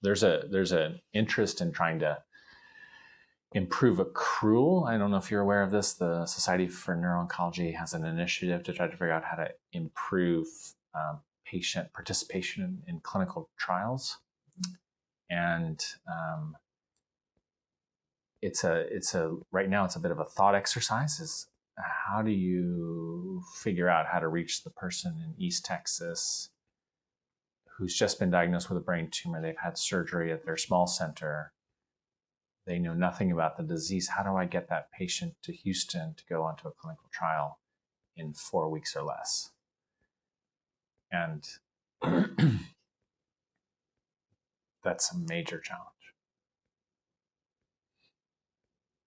there's an interest in trying to improve accrual. I don't know if you're aware of this. The Society for Neuro-Oncology has an initiative to try to figure out how to improve patient participation in clinical trials. And right now it's a bit of a thought exercise. Is how do you figure out how to reach the person in East Texas who's just been diagnosed with a brain tumor? They've had surgery at their small center. They know nothing about the disease. How do I get that patient to Houston to go onto a clinical trial in 4 weeks or less? And that's a major challenge.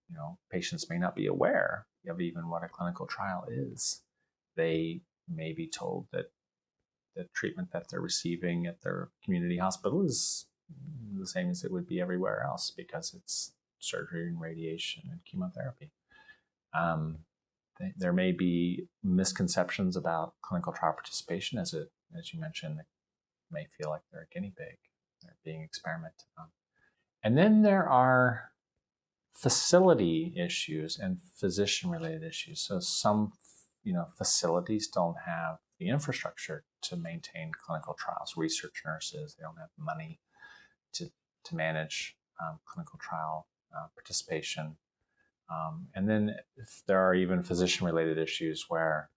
You know, patients may not be aware of even what a clinical trial is. They may be told that the treatment that they're receiving at their community hospital is the same as it would be everywhere else because it's surgery and radiation and chemotherapy. There may be misconceptions about clinical trial participation, as you mentioned. They may feel like they're a guinea pig. They're being experimented on. And then there are facility issues and physician-related issues. So some, facilities don't have the infrastructure to maintain clinical trials. Research nurses, they don't have money to manage clinical trial participation. And then if there are even physician-related issues where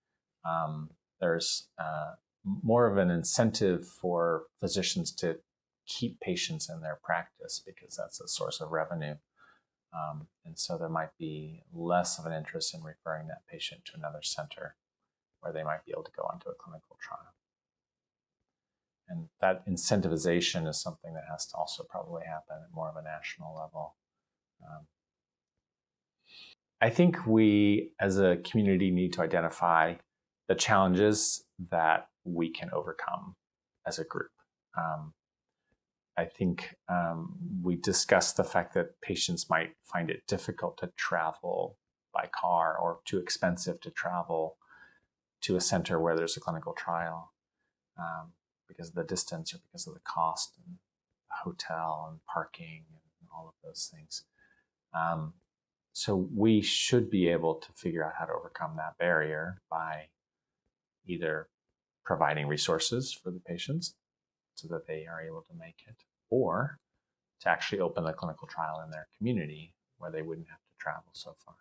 there's more of an incentive for physicians to keep patients in their practice because that's a source of revenue. And so there might be less of an interest in referring that patient to another center where they might be able to go onto a clinical trial. And that incentivization is something that has to also probably happen at more of a national level. I think we as a community need to identify the challenges that we can overcome as a group. I think we discussed the fact that patients might find it difficult to travel by car or too expensive to travel to a center where there's a clinical trial because of the distance or because of the cost and the hotel and parking and all of those things. So we should be able to figure out how to overcome that barrier by either providing resources for the patients so that they are able to make it, or to actually open a clinical trial in their community where they wouldn't have to travel so far.